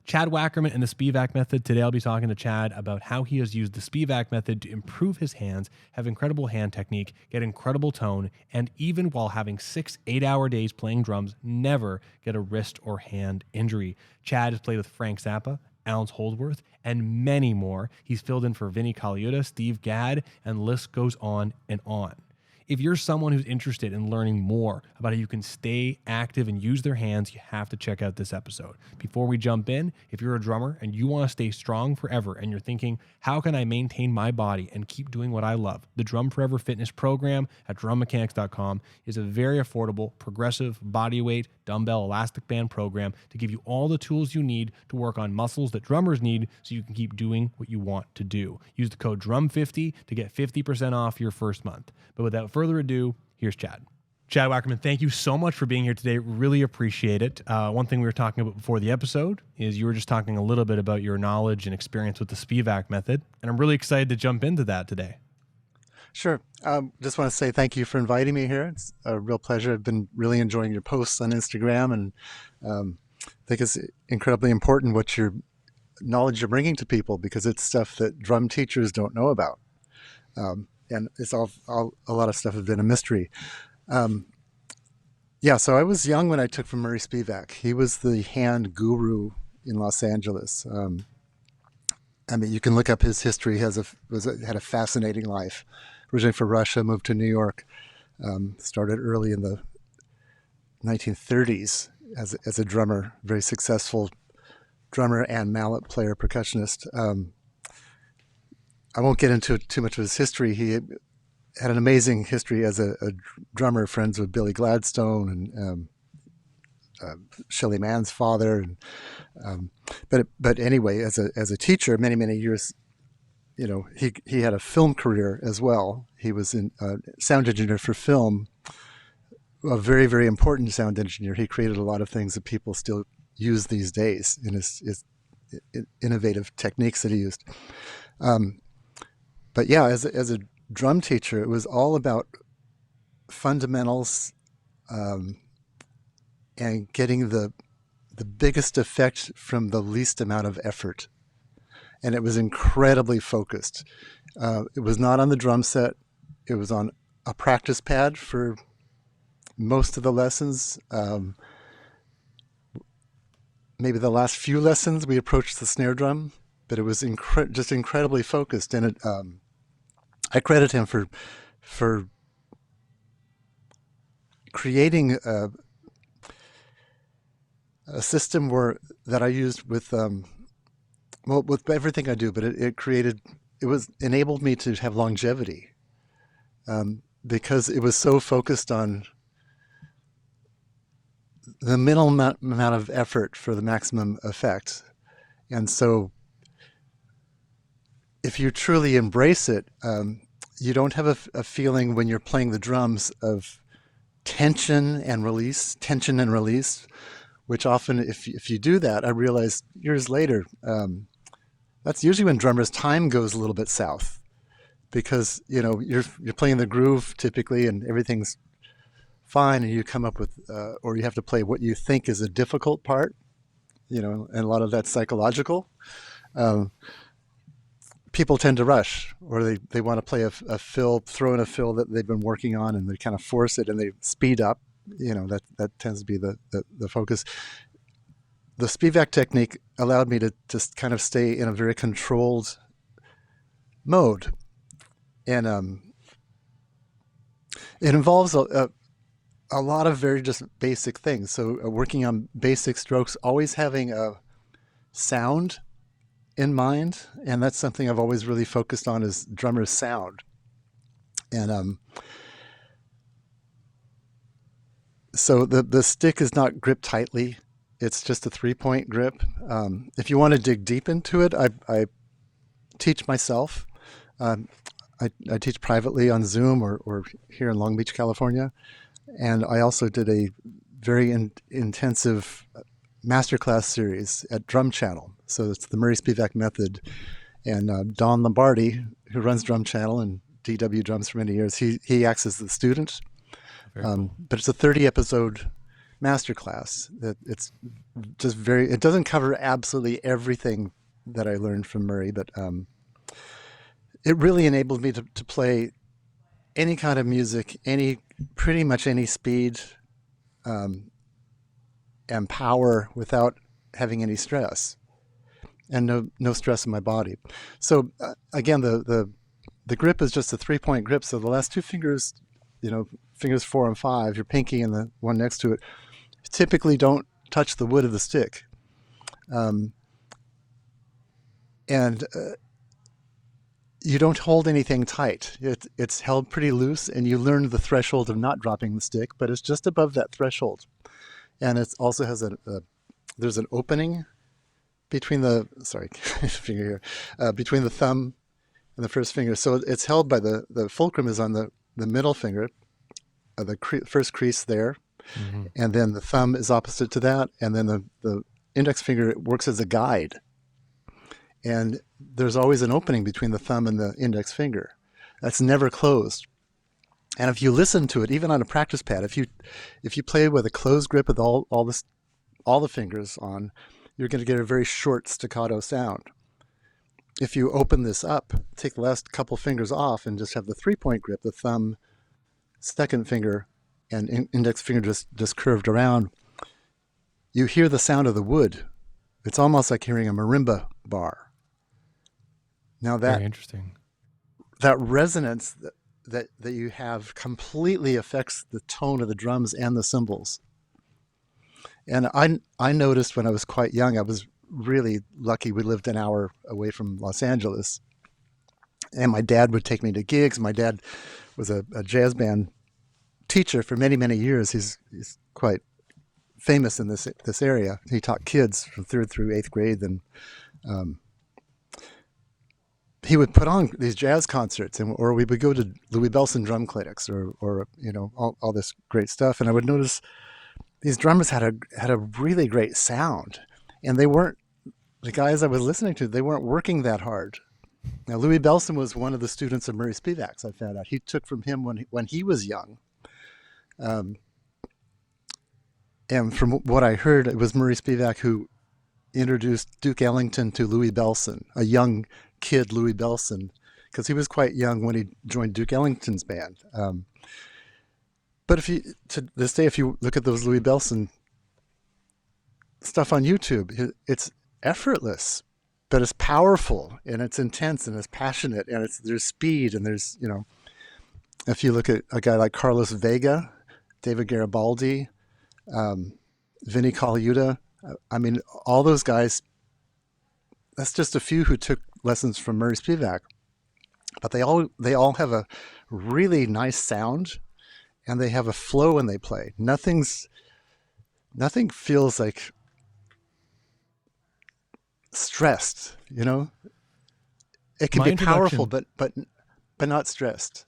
Chad Wackerman and the Spivack method. Today I'll be talking to Chad about how he has used the Spivack method to improve his hands, have incredible hand technique, get incredible tone, and even while having 6 8-hour days playing drums, never get a wrist or hand injury. Chad has played with Frank Zappa, Alan Holdsworth, and many more. He's filled in for Vinny Colaiuta, Steve Gadd, and the list goes on and on. If you're someone who's interested in learning more about how you can stay active and use their hands, you have to check out this episode. Before we jump in, if you're a drummer and you want to stay strong forever and you're thinking, how can I maintain my body and keep doing what I love? The Drum Forever Fitness Program at drummechanics.com is a very affordable, progressive bodyweight dumbbell elastic band program to give you all the tools you need to work on muscles that drummers need so you can keep doing what you want to do. Use the code DRUM50 to get 50% off your first month. But without further ado, here's Chad. Chad Wackerman, thank you so much for being here today. Really appreciate it. One thing we were talking about before the episode is you were just talking a little bit about your knowledge and experience with the Spivack method, and I'm really excited to jump into that today. Sure. Just want to say thank you for inviting me here. It's a real pleasure. I've been really enjoying your posts on Instagram, and I think it's incredibly important what your knowledge you're bringing to people, because it's stuff that drum teachers don't know about. And it's all a lot of stuff has been a mystery. So I was young when I took from Murray Spivack. He was the hand guru in Los Angeles. I mean, you can look up his history. He had a fascinating life. Originally from Russia, moved to New York. Started early in the 1930s as a drummer, very successful drummer and mallet player, percussionist. I won't get into too much of his history. He had an amazing history as a drummer, friends with Billy Gladstone and Shelley Mann's father. But anyway, as a teacher, many years, he had a film career as well. He was a sound engineer for film, a very, very important sound engineer. He created a lot of things that people still use these days in his innovative techniques that he used. But yeah, as a drum teacher, it was all about fundamentals and getting the biggest effect from the least amount of effort. And it was incredibly focused. It was not on the drum set. It was on a practice pad for most of the lessons. Maybe the last few lessons we approached the snare drum, but it was just incredibly focused. And I credit him for creating a system that I used with everything I do, but it enabled me to have longevity because it was so focused on the minimal amount of effort for the maximum effect. And so if you truly embrace it, you don't have a feeling when you're playing the drums of tension and release, which often, if you do that, I realized years later, that's usually when drummers' time goes a little bit south, because you're playing the groove typically and everything's fine, and you come up with or you have to play what you think is a difficult part, and a lot of that's psychological. People tend to rush, or they want to play a fill, throw in a fill that they've been working on, and they kind of force it and they speed up. That tends to be the focus. The Spivack technique allowed me to just kind of stay in a very controlled mode, and it involves a lot of very just basic things. So working on basic strokes, always having a sound in mind, and that's something I've always really focused on, is drummer's sound. And so the stick is not gripped tightly. It's just a 3-point grip. If you want to dig deep into it, I teach myself. I teach privately on Zoom or here in Long Beach, California. And I also did a very intensive masterclass series at Drum Channel. So it's the Murray Spivack method. And Don Lombardi, who runs Drum Channel and DW Drums for many years, he acts as the student. Cool. But it's a 30-episode masterclass. That it's just very. It doesn't cover absolutely everything that I learned from Murray, but it really enabled me to play any kind of music, pretty much any speed um, and power without having any stress, and no stress in my body. So again, the grip is just a 3-point grip. So the last two fingers, fingers 4 and 5, your pinky and the one next to it, typically don't touch the wood of the stick. And you don't hold anything tight. It's held pretty loose, and you learn the threshold of not dropping the stick, but it's just above that threshold. And it also has there's an opening between the, finger here, between the thumb and the first finger. So it's held by the fulcrum is on the middle finger, first crease there. Mm-hmm. And then the thumb is opposite to that. And then the index finger works as a guide. And there's always an opening between the thumb and the index finger. That's never closed. And if you listen to it, even on a practice pad, if you play with a closed grip with all the fingers on, you're going to get a very short staccato sound. If you open this up, take the last couple fingers off and just have the 3-point grip, the thumb, second finger, and index finger just curved around, you hear the sound of the wood. It's almost like hearing a marimba bar. Now very interesting. That resonance that you have completely affects the tone of the drums and the cymbals. And I noticed when I was quite young, I was really lucky. We lived an hour away from Los Angeles, and my dad would take me to gigs. My dad was a jazz band teacher for many, many years. He's quite famous in this area. He taught kids from 3rd through 8th grade. And he would put on these jazz concerts, or we would go to Louis Bellson drum clinics, or all this great stuff. And I would notice these drummers had a really great sound, and the guys I was listening to, they weren't working that hard. Now, Louis Bellson was one of the students of Murray Spivack's, I found out. He took from him when he was young. And from what I heard, it was Murray Spivack who introduced Duke Ellington to Louis Bellson, a young kid Louis Bellson, because he was quite young when he joined Duke Ellington's band. But to this day, if you look at those Louis Bellson stuff on YouTube, it's effortless, but it's powerful, and it's intense, and it's passionate, and there's speed, and there's, if you look at a guy like Carlos Vega, David Garibaldi, Vinnie Colaiuta, I mean, all those guys, that's just a few who took lessons from Murray Spivack, but they all have a really nice sound, and they have a flow when they play. Nothing feels like stressed, It can be powerful, but not stressed.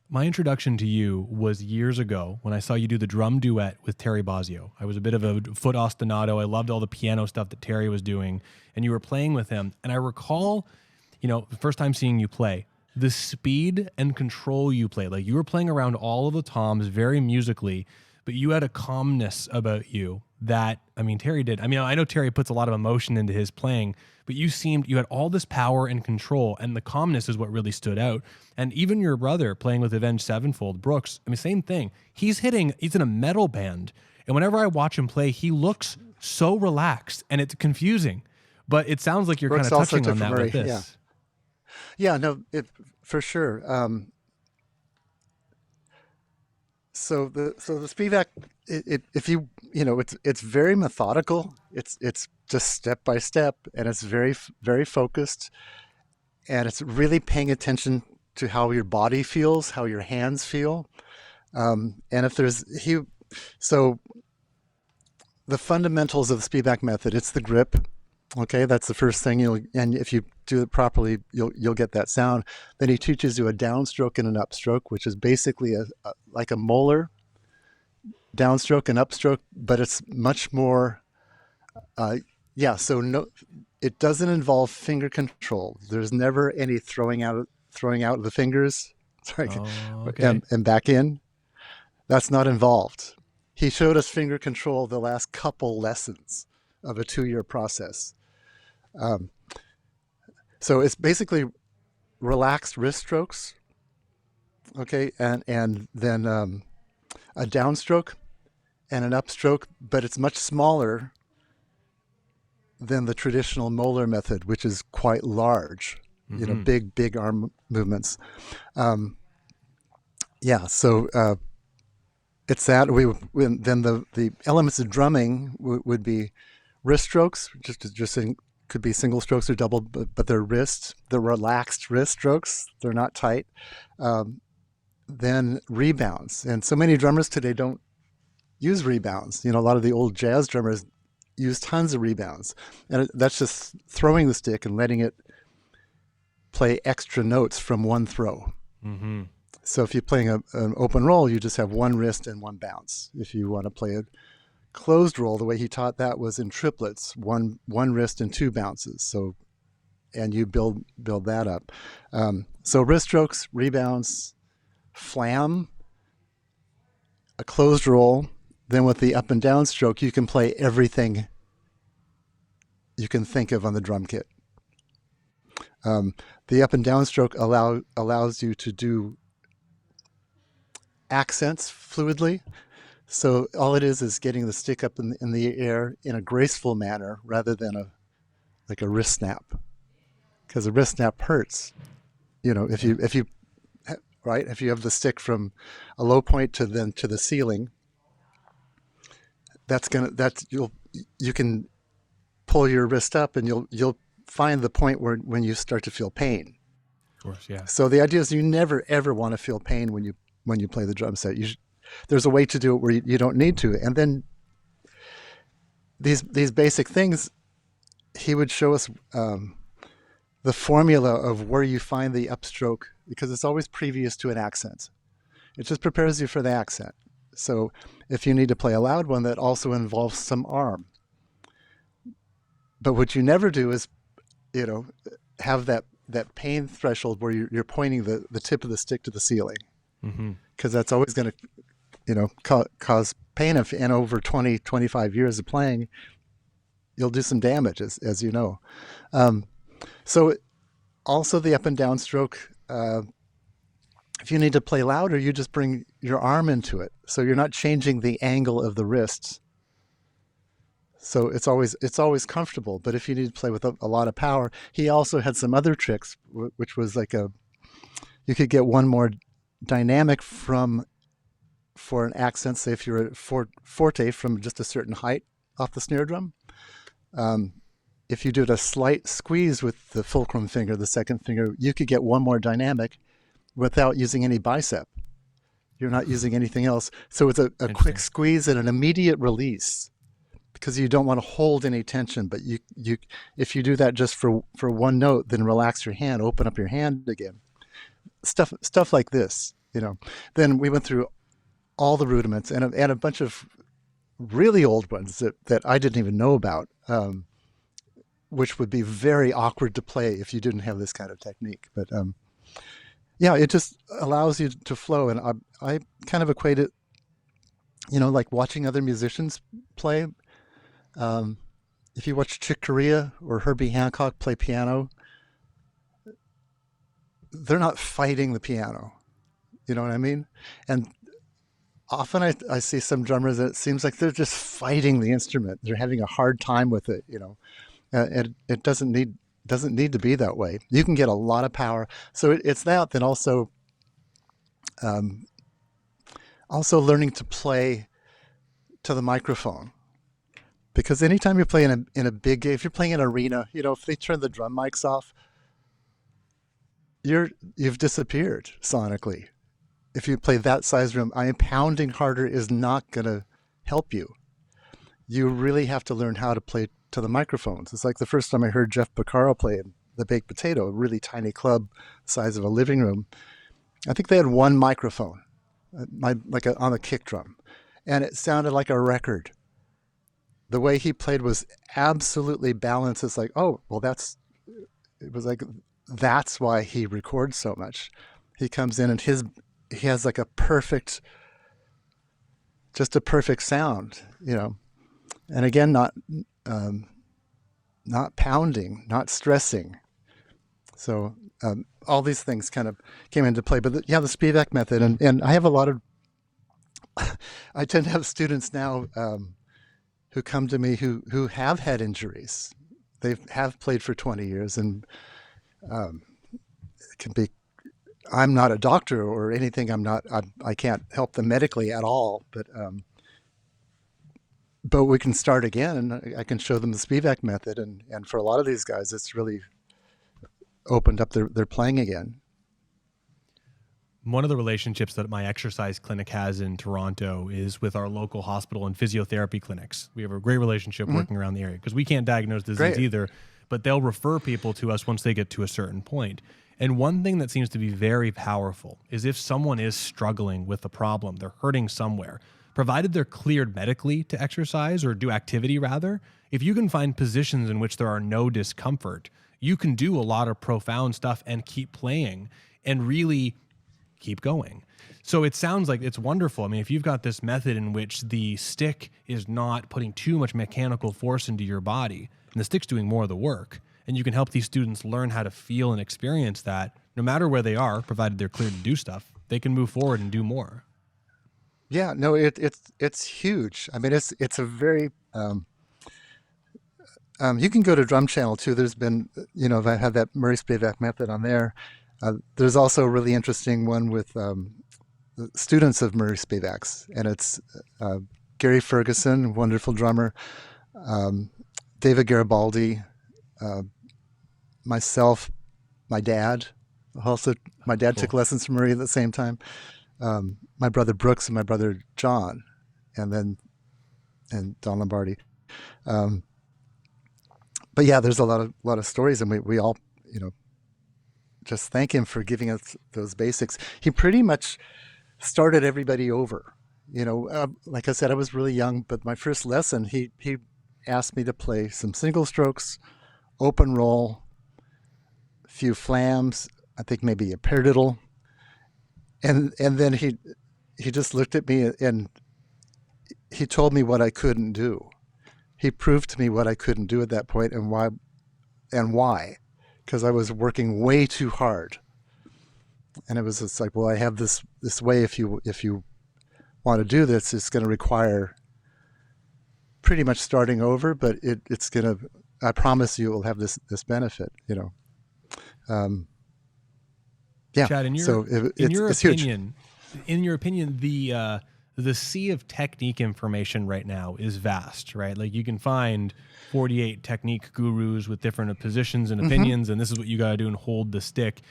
My introduction to you was years ago when I saw you do the drum duet with Terry Bozzio. I was a bit of a foot ostinato. I loved all the piano stuff that Terry was doing, and you were playing with him. And I recall, the first time seeing you play, the speed and control you played. Like, you were playing around all of the toms very musically, but you had a calmness about you that, Terry did. I know Terry puts a lot of emotion into his playing, but you had all this power and control, and the calmness is what really stood out. And even your brother playing with Avenged Sevenfold, Brooks, same thing. He's in a metal band, and whenever I watch him play, he looks so relaxed, and it's confusing. But it sounds like you're kind of touching on that with this. Yeah, no, for sure. So the Spivack, it's very methodical. It's just step by step, and it's very, very focused, and it's really paying attention to how your body feels, how your hands feel, and if so the fundamentals of the Spivack method, it's the grip. Okay, that's the first thing. And if you do it properly, you'll get that sound. Then he teaches you a downstroke and an upstroke, which is basically like a molar downstroke and upstroke, but it's much more. So no, it doesn't involve finger control. There's never any throwing out of the fingers, okay. and back in. That's not involved. he showed us finger control the last couple lessons of a 2-year process. Um, so it's basically relaxed wrist strokes, okay, and then a downstroke and an upstroke, but it's much smaller than the traditional molar method, which is quite large. Mm-hmm. Big arm movements. So it's that then the elements of drumming would be wrist strokes, could be single strokes or double, but they're they're relaxed wrist strokes. They're not tight. Then rebounds, and so many drummers today don't use rebounds. A lot of the old jazz drummers use tons of rebounds, and that's just throwing the stick and letting it play extra notes from one throw. Mm-hmm. So if you're playing an open roll, you just have one wrist and one bounce. If you want to play a closed roll, the way he taught that was in triplets, one wrist and two bounces. So, and you build that up. So wrist strokes, rebounds, flam, a closed roll. Then with the up and down stroke, you can play everything you can think of on the drum kit. The up and down stroke allows you to do accents fluidly. So all it is getting the stick up in the air in a graceful manner rather than a wrist snap, because a wrist snap hurts. If you have the stick from a low point to the ceiling, you can pull your wrist up and you'll find the point when you start to feel pain. Of course, yeah. So the idea is you never ever want to feel pain when you play the drum set. There's a way to do it where you don't need to. And then these basic things, he would show us the formula of where you find the upstroke, because it's always previous to an accent. It just prepares you for the accent. So if you need to play a loud one, that also involves some arm. But what you never do is, have that pain threshold where you're pointing the tip of the stick to the ceiling, because that's always going to, cause pain. And over 20, 25 years of playing, you'll do some damage, as you know. So also the up and down stroke, if you need to play louder, you just bring your arm into it. So you're not changing the angle of the wrists. So it's always comfortable. But if you need to play with a lot of power, he also had some other tricks, which was you could get one more dynamic for an accent. Say if you're at forte from just a certain height off the snare drum. If you did a slight squeeze with the fulcrum finger, the second finger, you could get one more dynamic without using any bicep. You're not using anything else. So it's a quick squeeze and an immediate release, because you don't want to hold any tension. But you if you do that just for one note, then relax your hand, open up your hand again. Stuff like this, Then we went through all the rudiments and a bunch of really old ones that I didn't even know about, which would be very awkward to play if you didn't have this kind of technique. But it just allows you to flow. And I kind of equate it, like watching other musicians play. If you watch Chick Corea or Herbie Hancock play piano, they're not fighting the piano. You know what I mean? And often I see some drummers that it seems like they're just fighting the instrument. They're having a hard time with it, and it doesn't need to be that way. You can get a lot of power. So it's that. Then also learning to play to the microphone, because anytime you play in a big game, if you're playing in an arena, if they turn the drum mics off, you've disappeared sonically. If you play that size room, pounding harder is not going to help you. You really have to learn how to play to the microphones. It's like the first time I heard Jeff Beccaro play in the Baked Potato, a really tiny club size of a living room. I think they had one microphone, on the kick drum, and it sounded like a record. The way he played was absolutely balanced. It's like, oh, well, that's why he records so much. He comes in and he has like a perfect just a perfect sound, you know. And again, um, not pounding, not stressing. So all these things kind of came into play. But yeah, the Spivack method, and I have a lot of, I tend to have students now who come to me who have had injuries. They have played for 20 years, and um, it can be. I'm not a doctor or anything. I'm not. I can't help them medically at all. But we can start again, and I can show them the Spivack method, and for a lot of these guys, it's really opened up their playing again. One of the relationships that my exercise clinic has in Toronto is with our local hospital and physiotherapy clinics. We have a great relationship working around the area because we can't diagnose disease either, but they'll refer people to us once they get to a certain point. And one thing that seems to be very powerful is if someone is struggling with a problem, they're hurting somewhere, provided they're cleared medically to exercise or do activity rather, if you can find positions in which there are no discomfort, you can do a lot of profound stuff and keep playing and really keep going. So it sounds like it's wonderful. I mean, if you've got this method in which the stick is not putting too much mechanical force into your body and the stick's doing more of the work, and you can help these students learn how to feel and experience that, no matter where they are, provided they're cleared to do stuff, they can move forward and do more. Yeah, no, it's huge. I mean, it's a very you can go to Drum Channel too. There's been, you know, I have that Murray Spivack method on there. There's also a really interesting one with students of Murray Spivack's, and it's Gary Ferguson, wonderful drummer, David Garibaldi, myself, my dad. Also, my dad took lessons from Murray at the same time. My brother Brooks and my brother John, and Don Lombardi. But yeah, there's a lot of stories, and we all, you know, just thank him for giving us those basics. He pretty much started everybody over. You know, like I said, I was really young, but my first lesson, he asked me to play some single strokes, open roll, a few flams, I think maybe a paradiddle, and then he just looked at me and he told me what I couldn't do. He proved to me what I couldn't do at that point and why, because I was working way too hard. And it was just like, well, I have this way. If you want to do this, it's going to require pretty much starting over, but it's going to. I promise you, it will have this benefit. You know. Yeah. Chad, in your opinion, the sea of technique information right now is vast, right? Like you can find 48 technique gurus with different positions and opinions, and this is what you got to do and hold the stick.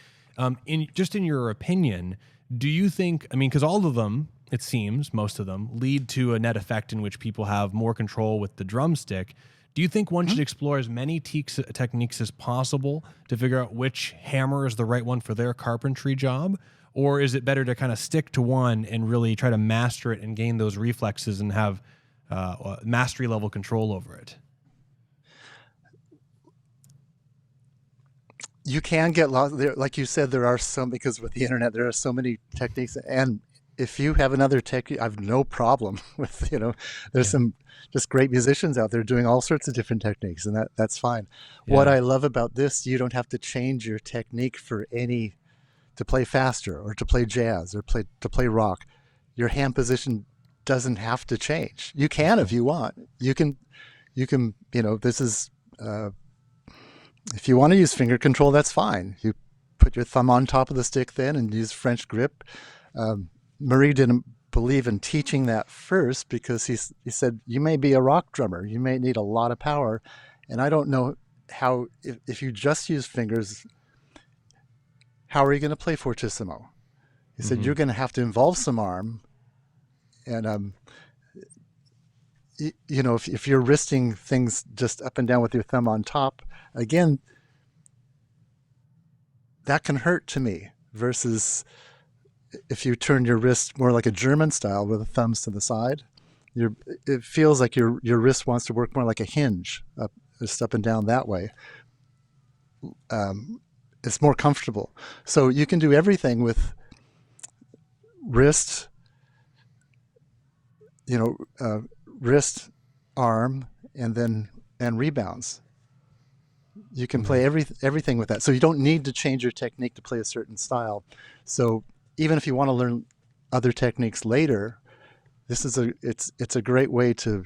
In your opinion, do you think, I mean, because all of them, it seems, most of them, lead to a net effect in which people have more control with the drumstick. Do you think one should explore as many techniques as possible to figure out which hammer is the right one for their carpentry job? Or is it better to kind of stick to one and really try to master it and gain those reflexes and have mastery level control over it? You can get lost there. Like you said, there are some, because with the internet, there are so many techniques. And if you have another technique, I have no problem with, you know, there's some just great musicians out there doing all sorts of different techniques, and that's fine. Yeah. What I love about this, you don't have to change your technique to play faster or to play jazz or to play rock. Your hand position doesn't have to change. You can if you want. You can, you know, this is, if you want to use finger control, that's fine. You put your thumb on top of the stick then and use French grip. Murray didn't believe in teaching that first because he said, you may be a rock drummer. You may need a lot of power. And I don't know how, if you just use fingers, how are you going to play fortissimo? He said, you're going to have to involve some arm. And, you know, if you're wristing things just up and down with your thumb on top, again, that can hurt to me versus if you turn your wrist more like a German style with the thumbs to the side, it feels like your wrist wants to work more like a hinge, just up and down that way. It's more comfortable. So you can do everything with wrist, you know, wrist, arm, and rebounds. You can play Nice. everything with that. So you don't need to change your technique to play a certain style. So even if you want to learn other techniques later, this is it's a great way to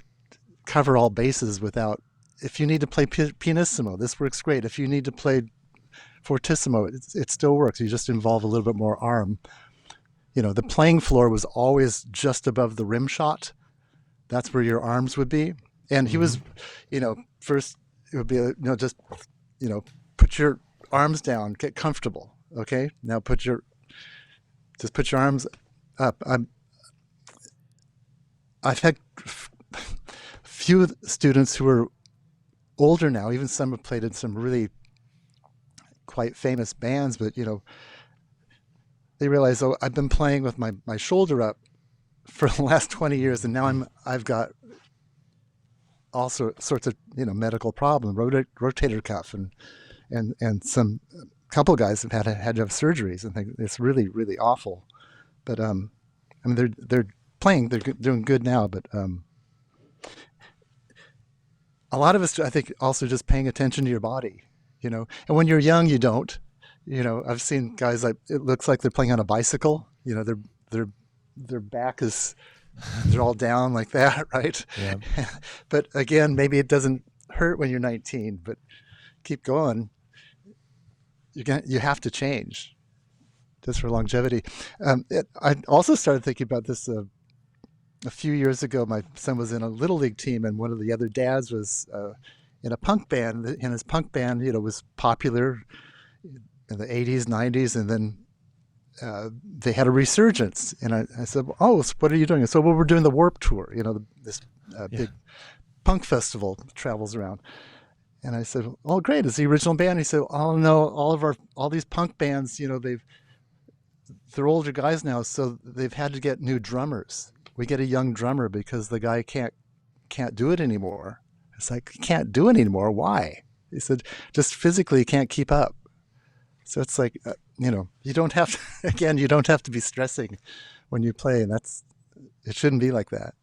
cover all bases without. If you need to play pianissimo, this works great. If you need to play fortissimo, it still works. You just involve a little bit more arm. You know, the playing floor was always just above the rim shot. That's where your arms would be. And he Mm-hmm. was, first it would be, just, put your arms down, get comfortable. Okay. Now just put your arms up. I've had few students who are older now, even some have played in some really quite famous bands, but, they realize, oh, I've been playing with my shoulder up for the last 20 years, and now I've got all sorts of medical problems, rotator cuff, and some couple guys have had to have surgeries and things. It's really really awful. But I mean they're playing, they're doing good now, but a lot of us, I think, also just paying attention to your body, And when you're young, you don't. I've seen guys like it looks like they're playing on a bicycle. Their back is they're all down like that, right? Yeah. But again, maybe it doesn't hurt when you're 19, but keep going. You have to change just for longevity. I also started thinking about this a few years ago. My son was in a little league team, and one of the other dads was in a punk band. And his punk band, was popular in the 80s, 90s, and then they had a resurgence. And I said, "Oh, so what are you doing?" I said, "Well, we're doing the Warp Tour. This Yeah. big punk festival travels around." And I said, "Oh, great! It's the original band." He said, "Oh no, all these punk bands, they're older guys now, so they've had to get new drummers. We get a young drummer because the guy can't do it anymore." It's like, "He can't do it anymore. Why?" He said, "Just physically can't keep up." So it's like, you don't have to, again, you don't have to be stressing when you play, and it shouldn't be like that.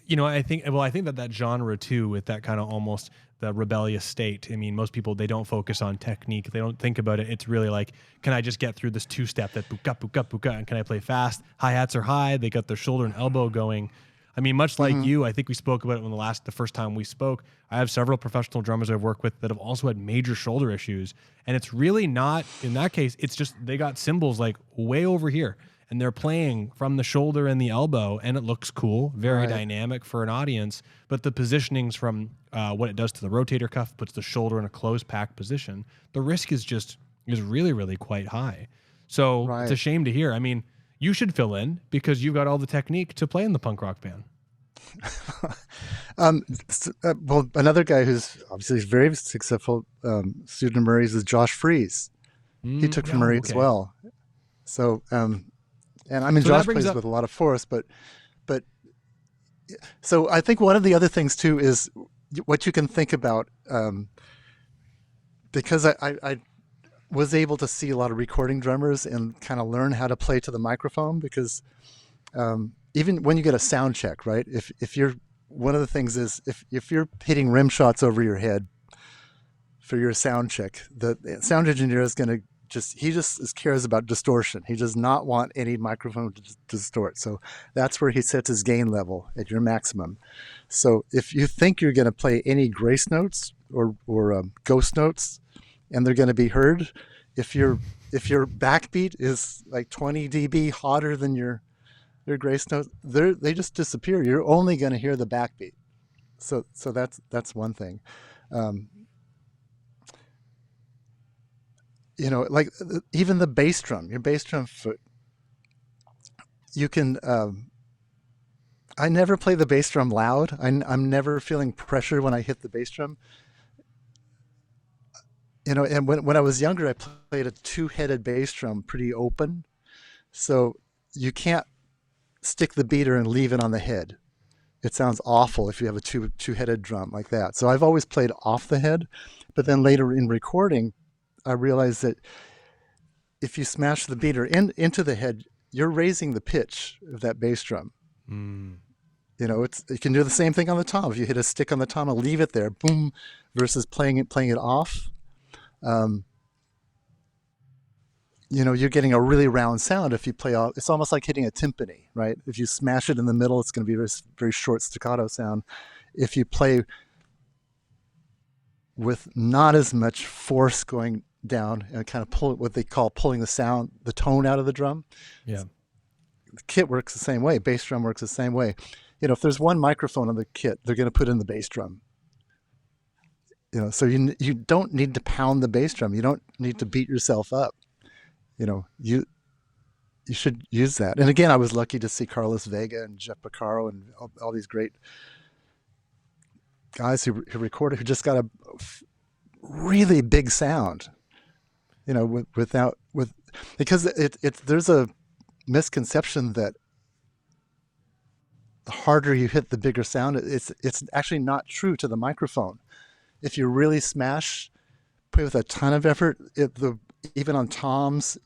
I think that genre too, with that kind of almost the rebellious state. I mean, most people, they don't focus on technique. They don't think about it. It's really like, can I just get through this two step, that buka, buka, buka, and can I play fast? Hi-hats are high. They got their shoulder and elbow going. I mean, much like Mm-hmm. you, I think we spoke about it the first time we spoke. I have several professional drummers I've worked with that have also had major shoulder issues. And it's really not, in that case, it's just they got cymbals like way over here and they're playing from the shoulder and the elbow, and it looks cool, very Right. dynamic for an audience. But the positionings from what it does to the rotator cuff, puts the shoulder in a closed pack position. The risk is really, really quite high. So it's a Right. shame to hear. I mean, you should fill in because you've got all the technique to play in the punk rock band. Well, another guy who's obviously very successful, student of Murray's, is Josh Freese. He took from Murray as Okay. well. So, and I mean, So that Josh brings plays up, with a lot of force, but so I think one of the other things too is what you can think about, because I was able to see a lot of recording drummers and kind of learn how to play to the microphone, because even when you get a sound check, right? If you're one of the things is if you're hitting rim shots over your head for your sound check, the sound engineer is going to he just cares about distortion. He does not want any microphone to distort. So that's where he sets his gain level at your maximum. So if you think you're going to play any grace notes or ghost notes, and they're going to be heard, if your backbeat is like 20 dB hotter than your grace notes, they just disappear. You're only going to hear the backbeat. So that's one thing. Like even the bass drum, your bass drum foot, you can. I never play the bass drum loud. I'm never feeling pressure when I hit the bass drum. And when I was younger, I played a two-headed bass drum, pretty open, so you can't stick the beater and leave it on the head. It sounds awful if you have a two-headed drum like that. So I've always played off the head, but then later in recording, I realized that if you smash the beater into the head, you're raising the pitch of that bass drum. mm, You can do the same thing on the tom. If you hit a stick on the tom and leave it there, boom, versus playing it off. Um, you're getting a really round sound if you play off. It's almost like hitting a timpani, right? If you smash it in the middle, it's going to be a very, very short staccato sound. If you play with not as much force going down and kind of pull what they call pulling the tone out of the drum. Yeah. The kit works the same way. Bass drum works the same way. If there's one microphone on the kit, they're going to put in the bass drum. So you don't need to pound the bass drum. You don't need to beat yourself up. You should use that. And again, I was lucky to see Carlos Vega and Jeff Beccaro and all these great guys who recorded, who just got a really big sound. Because there's a misconception that the harder you hit, the bigger sound. It's actually not true to the microphone. If you really smash, play with a ton of effort, even on toms,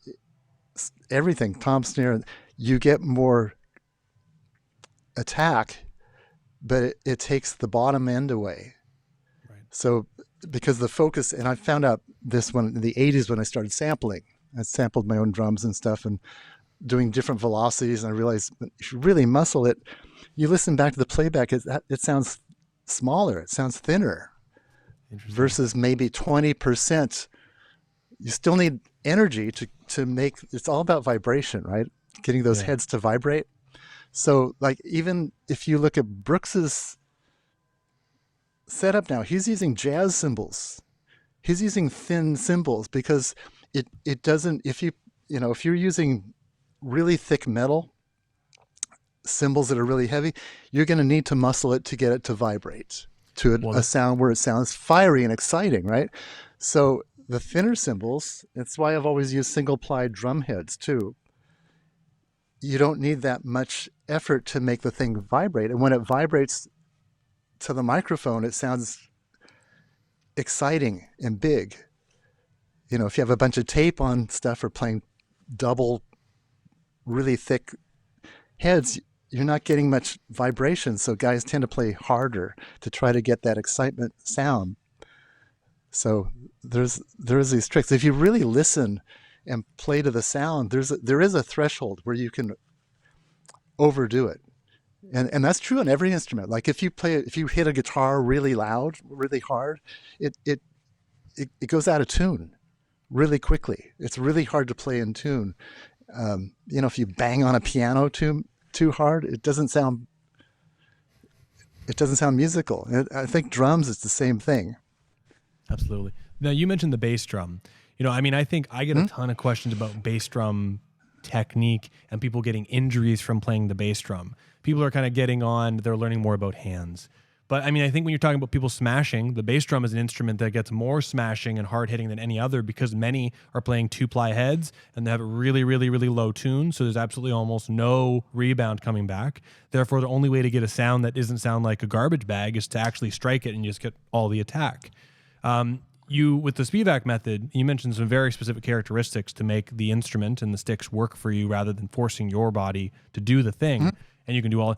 everything, tom, snare, you get more attack, but it takes the bottom end away. Right. So because the focus, and I found out this one in the 80s when I started sampling. I sampled my own drums and stuff and doing different velocities, and I realized if you really muscle it, you listen back to the playback, it sounds smaller, it sounds thinner, versus maybe 20%. You still need energy to make, it's all about vibration, right? Getting those heads to vibrate. So like, even if you look at Brooks's setup now, he's using jazz cymbals. He's using thin cymbals because it doesn't, if you're using really thick metal cymbals that are really heavy, you're going to need to muscle it to get it to vibrate to a sound where it sounds fiery and exciting, right? So the thinner cymbals, that's why I've always used single ply drum heads too. You don't need that much effort to make the thing vibrate. And when it vibrates to the microphone, it sounds exciting and big. If you have a bunch of tape on stuff or playing double really thick heads, you're not getting much vibration. So guys tend to play harder to try to get that excitement sound. So there's these tricks. If you really listen and play to the sound, there is a threshold where you can overdo it. And that's true on every instrument. Like if you hit a guitar really loud, really hard, it goes out of tune really quickly. It's really hard to play in tune. If you bang on a piano too hard, it doesn't sound musical. I think drums is the same thing. Absolutely. Now you mentioned the bass drum. I think I get a ton of questions about bass drum technique and people getting injuries from playing the bass drum. People are kind of they're learning more about hands. But I think when you're talking about people smashing, the bass drum is an instrument that gets more smashing and hard hitting than any other because many are playing 2-ply heads and they have a really, really, really low tune. So there's absolutely almost no rebound coming back. Therefore, the only way to get a sound that doesn't sound like a garbage bag is to actually strike it and you just get all the attack. With the Spivack method, you mentioned some very specific characteristics to make the instrument and the sticks work for you rather than forcing your body to do the thing. And you can do all.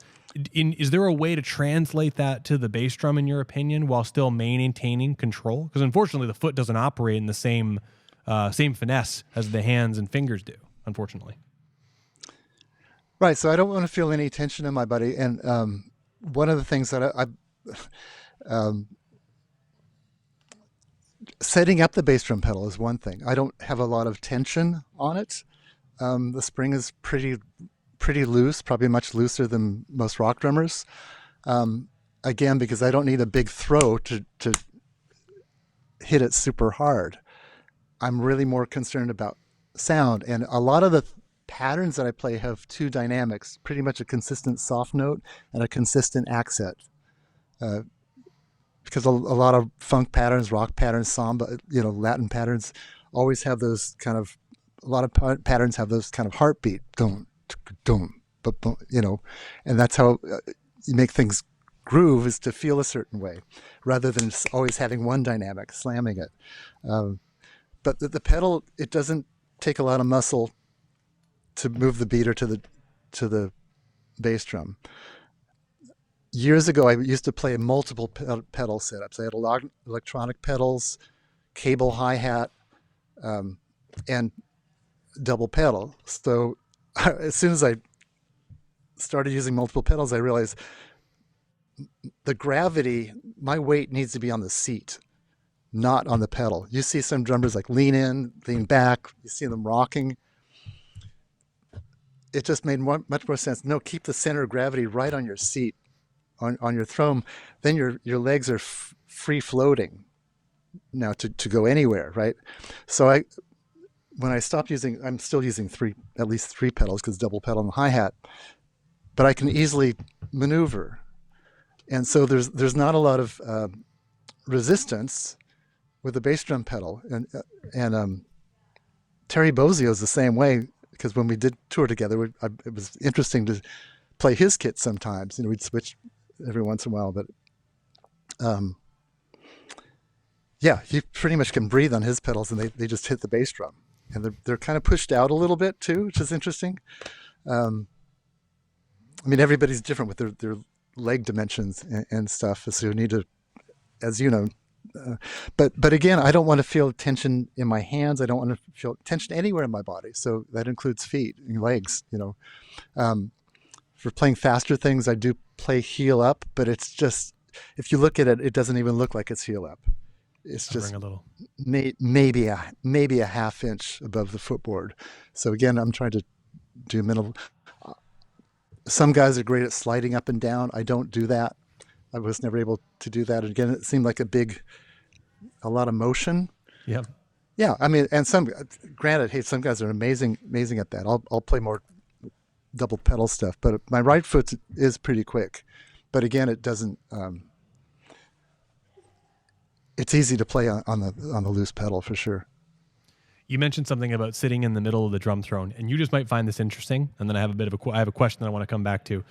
Is there a way to translate that to the bass drum, in your opinion, while still maintaining control? Because unfortunately, the foot doesn't operate in the same finesse as the hands and fingers do, unfortunately. Right. So I don't want to feel any tension in my body. And one of the things that setting up the bass drum pedal is one thing. I don't have a lot of tension on it. The spring is pretty loose, probably much looser than most rock drummers. Again, because I don't need a big throw to hit it super hard. I'm really more concerned about sound. And a lot of the patterns that I play have two dynamics, pretty much a consistent soft note and a consistent accent. Because a lot of funk patterns, rock patterns, samba, Latin patterns always have those kind of, a lot of patterns have those kind of heartbeat, dum, dum, boom, and that's how you make things groove, is to feel a certain way rather than always having one dynamic, slamming it. But the pedal, it doesn't take a lot of muscle to move the beater to the bass drum. years ago, I used to play multiple pedal setups. I had electronic pedals, cable hi-hat, and double pedal. So as soon as I started using multiple pedals, I realized the gravity, my weight needs to be on the seat, not on the pedal. You see some drummers like lean in, lean back, you see them rocking. It just made much more sense. No, keep the center of gravity right on your seat, on your throne. Then your legs are free floating now to go anywhere, right? So when I stopped using, I'm still using at least three pedals because double pedal and hi-hat, but I can easily maneuver. And so there's not a lot of resistance with the bass drum pedal. And Terry Bozzio's the same way, because when we did tour together, it was interesting to play his kit sometimes. We'd switch every once in a while, but yeah, he pretty much can breathe on his pedals, and they just hit the bass drum. And they're kind of pushed out a little bit too, which is interesting. I mean, everybody's different with their leg dimensions and stuff, so you need to, as you know. But again, I don't want to feel tension in my hands. I don't want to feel tension anywhere in my body. So that includes feet and legs. For playing faster things, I do play heel up, but it's just, if you look at it, it doesn't even look like it's heel up. It's just a little, maybe a half inch above the footboard. So again, I'm trying to do minimal. Some guys are great at sliding up and down. I don't do that. I was never able to do that. And again, it seemed like a lot of motion. Yep. Yeah. I mean, and granted, hey, some guys are amazing at that. I'll play more double pedal stuff, but my right foot is pretty quick. But again, it doesn't, it's easy to play on the loose pedal for sure. You mentioned something about sitting in the middle of the drum throne, and you just might find this interesting. And then I have a question that I want to come back to.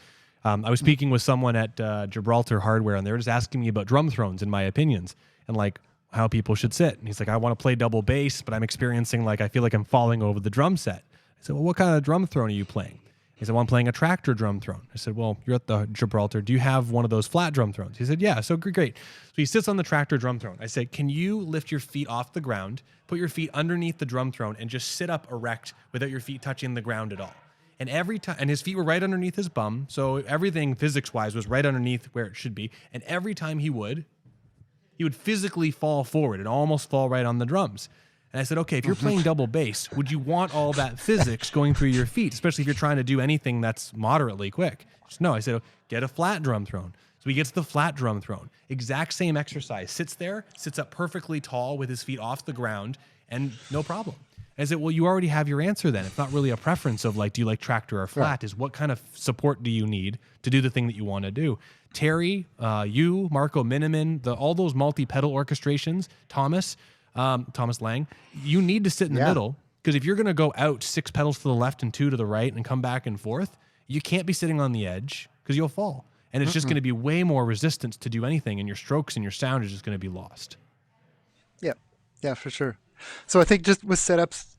I was speaking with someone at Gibraltar Hardware, and they were just asking me about drum thrones and my opinions and like how people should sit. And he's like, I want to play double bass, but I'm experiencing I feel like I'm falling over the drum set. I said, well, what kind of drum throne are you playing? He said, well, I'm playing a tractor drum throne. I said, well, you're at the Gibraltar. Do you have one of those flat drum thrones? He said, yeah. So great. So he sits on the tractor drum throne. I said, can you lift your feet off the ground, put your feet underneath the drum throne, and just sit up erect without your feet touching the ground at all? And every time, and his feet were right underneath his bum, so everything physics-wise was right underneath where it should be. And every time he would physically fall forward and almost fall right on the drums. And I said, okay, if you're playing double bass, would you want all that physics going through your feet, especially if you're trying to do anything that's moderately quick? No, I said, get a flat drum throne. So he gets the flat drum throne. Exact same exercise. Sits up perfectly tall with his feet off the ground, and no problem. I said, well, you already have your answer then. It's not really a preference of do you like tractor or flat? Right. Is what kind of support do you need to do the thing that you want to do? Terry, you, Marco Miniman, all those multi-pedal orchestrations, Thomas Lang, you need to sit in the middle, because if you're going to go out 6 pedals to the left and 2 to the right and come back and forth, you can't be sitting on the edge because you'll fall. And it's just going to be way more resistance to do anything, and your strokes and your sound is just going to be lost. Yeah, for sure. So I think just with setups,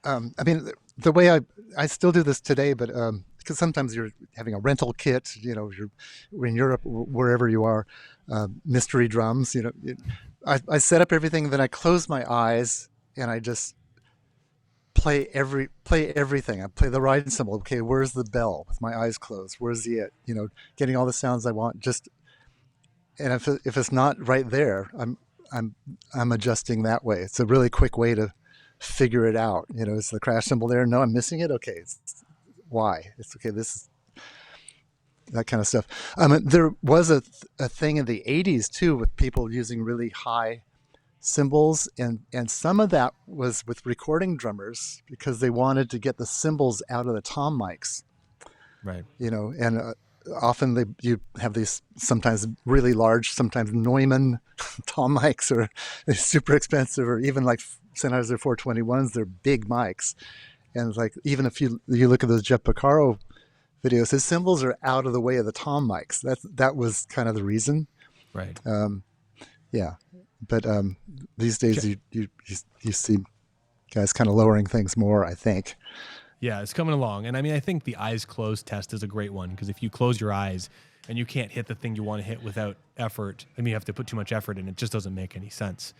I mean, the way I still do this today, but because sometimes you're having a rental kit, you're in Europe, wherever you are, mystery drums, I set up everything, then I close my eyes and I just play everything. I play the ride cymbal. Okay, where's the bell with my eyes closed? Where's the it? Getting all the sounds I want. And if it's not right there, I'm adjusting that way. It's a really quick way to figure it out. Is the crash cymbal there? No, I'm missing it. Okay, why? It's okay. This is that kind of stuff. There was a thing in the 80s too with people using really high cymbals, and some of that was with recording drummers because they wanted to get the cymbals out of the tom mics. Right. And often you have these sometimes really large, sometimes Neumann tom mics, or they're super expensive, or even like Sennheiser 421s, they're big mics. And even if you look at those Jeff Porcaro videos, his cymbals are out of the way of the tom mics. That was kind of the reason. Right. Yeah. But these days you see guys kind of lowering things more, I think. Yeah, it's coming along. And I mean, I think the eyes closed test is a great one, because if you close your eyes, and you can't hit the thing you want to hit without effort. I mean, you have to put too much effort in. It just doesn't make any sense.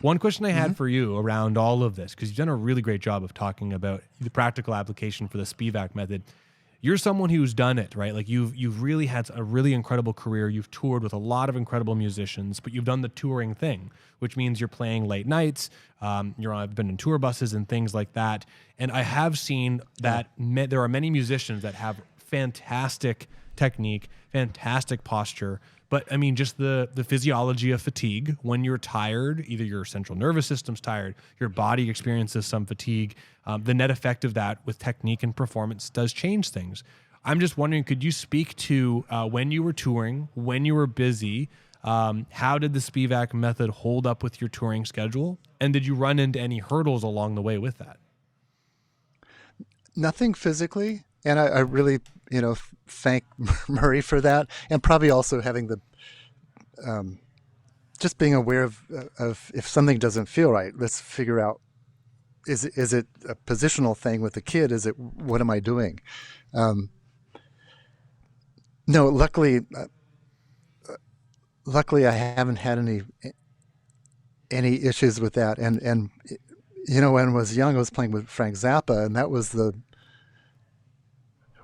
One question I had for you around all of this, because you've done a really great job of talking about the practical application for the Spivack method. You're someone who's done it, right? Like you've really had a really incredible career. You've toured with a lot of incredible musicians, but you've done the touring thing, which means you're playing late nights. I've been in tour buses and things like that. And I have seen that there are many musicians that have fantastic technique, fantastic posture, but I mean, just the physiology of fatigue. When you're tired, either your central nervous system's tired, your body experiences some fatigue. The net effect of that with technique and performance does change things. I'm just wondering, could you speak to when you were touring, when you were busy, how did the Spivack method hold up with your touring schedule? And did you run into any hurdles along the way with that? Nothing physically. And I really, thank Murray for that, and probably also having the, just being aware of if something doesn't feel right, let's figure out, is it a positional thing with the kid? What am I doing? No, luckily I haven't had any issues with that. And when I was young, I was playing with Frank Zappa, and that was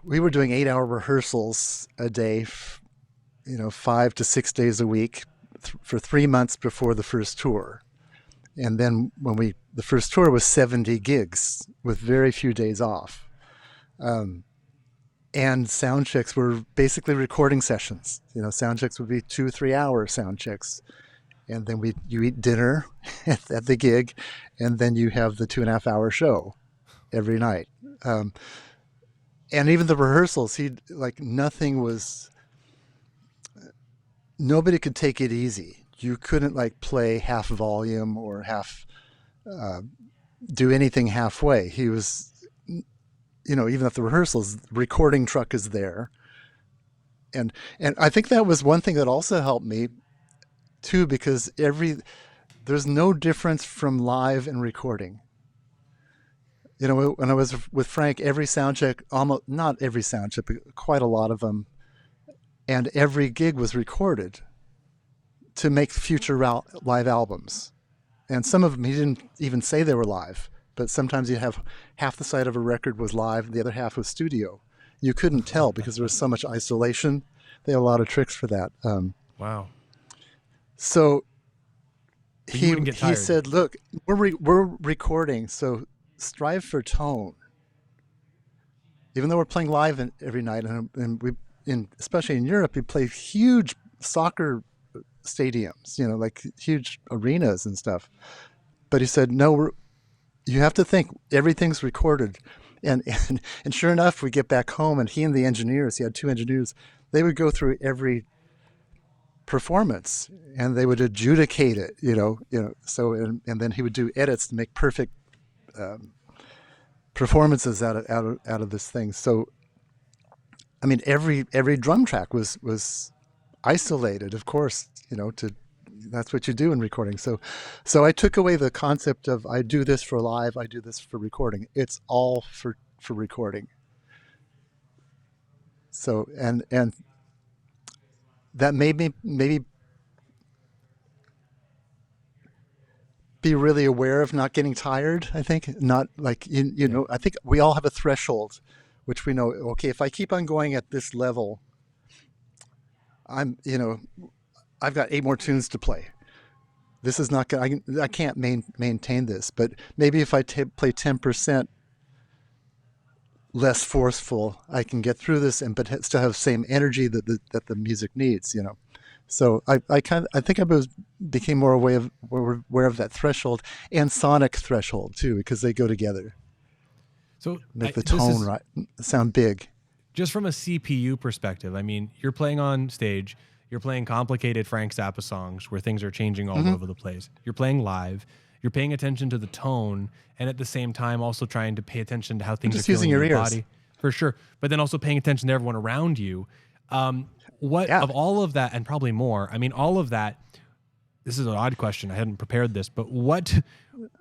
we were doing 8-hour rehearsals a day, 5 to 6 days a week for 3 months before the first tour. And then the first tour was 70 gigs with very few days off. And sound checks were basically recording sessions. Sound checks would be 2-3 hour sound checks. And then you eat dinner at the gig, and then you have the 2.5 hour show every night. And even the rehearsals, nobody could take it easy. You couldn't play half volume or do anything halfway. He was, even at the rehearsals, the recording truck is there. And I think that was one thing that also helped me too, because there's no difference from live and recording. When I was with Frank, every sound check, almost not every sound check, but quite a lot of them, and every gig was recorded to make future live albums. And some of them, he didn't even say they were live, but sometimes you have half the side of a record was live, the other half was studio. You couldn't tell because there was so much isolation. They had a lot of tricks for that. Wow. So he tired. said, look, we're recording, so strive for tone. Even though we're playing live every night, and especially in Europe, we play huge soccer stadiums, like huge arenas and stuff. But he said, no, you have to think everything's recorded. And sure enough, we get back home, and he and the engineers, he had 2 engineers, they would go through every performance and they would adjudicate it, so, and then he would do edits to make perfect performances out of this thing. So, I mean, every drum track was isolated, of course. That's what you do in recording. So I took away the concept of I do this for live, I do this for recording. It's all for recording. So and that made me maybe be really aware of not getting tired. I think not like I think we all have a threshold, which we know. Okay, if I keep on going at this level, I've got 8 more tunes to play. This is not going. I can't maintain this. But maybe if I play 10% less forceful, I can get through this, but still have the same energy that the music needs. So I think I became more aware of that threshold and sonic threshold too, because they go together. So make the tone right, sound big. Just from a CPU perspective, I mean, you're playing on stage, you're playing complicated Frank Zappa songs where things are changing all over the place. You're playing live, you're paying attention to the tone, and at the same time also trying to pay attention to how things are feeling in your body. For sure. But then also paying attention to everyone around you. Of all of that, and probably more, I mean, all of that, this is an odd question. I hadn't prepared this, but what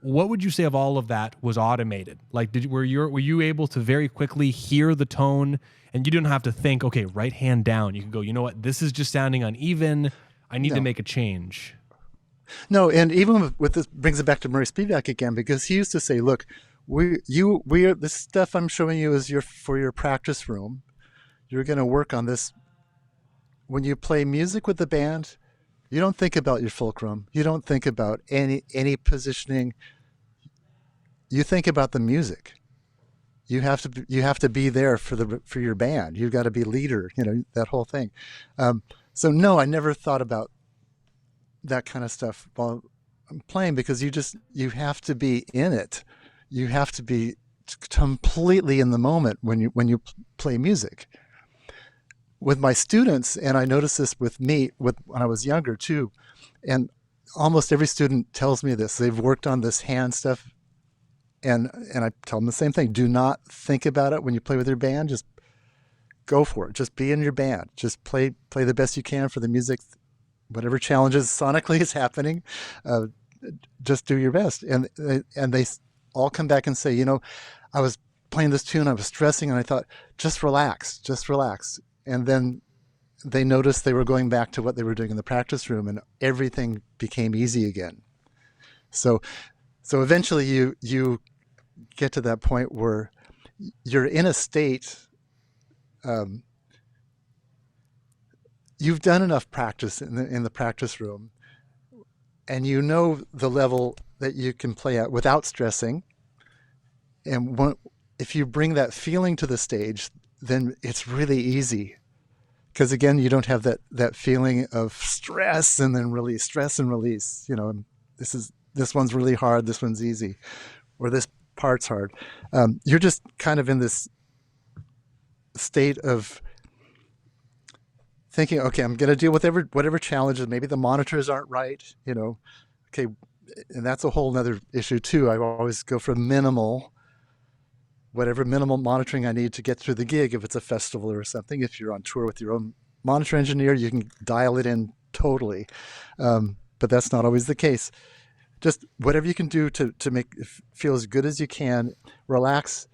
would you say of all of that was automated? Like, were you able to very quickly hear the tone, and you didn't have to think, okay, right hand down. You could go, you know what, this is just sounding uneven. I need to make a change. No, and even with this brings it back to Murray Spivack again, because he used to say, look, this stuff I'm showing you is for your practice room. You're going to work on this. When you play music with the band, you don't think about your fulcrum. You don't think about any positioning. You think about the music. You have to be there for your band. You've got to be leader. That whole thing. So no, I never thought about that kind of stuff while I'm playing, because you have to be in it. You have to be completely in the moment when you play music. With my students, and I noticed this when I was younger too, and almost every student tells me this. They've worked on this hand stuff, and I tell them the same thing. Do not think about it when you play with your band. Just go for it. Just be in your band. Just play the best you can for the music. Whatever challenges sonically is happening, just do your best. And they all come back and say, I was playing this tune, I was stressing, and I thought, just relax. And then they noticed they were going back to what they were doing in the practice room, and everything became easy again. So eventually you get to that point where you're in a state, you've done enough practice in the practice room, and you know the level that you can play at without stressing. And if you bring that feeling to the stage, then it's really easy, because again, you don't have that feeling of stress and then release, stress and release. This one's really hard, this one's easy, or this part's hard. You're just kind of in this state of thinking, okay, I'm going to deal with whatever challenges. Maybe the monitors aren't right, okay, and that's a whole nother issue too. I always go for whatever minimal monitoring I need to get through the gig. If it's a festival or something, if you're on tour with your own monitor engineer, you can dial it in totally. But that's not always the case. Just whatever you can do to make it feel as good as you can. Relax.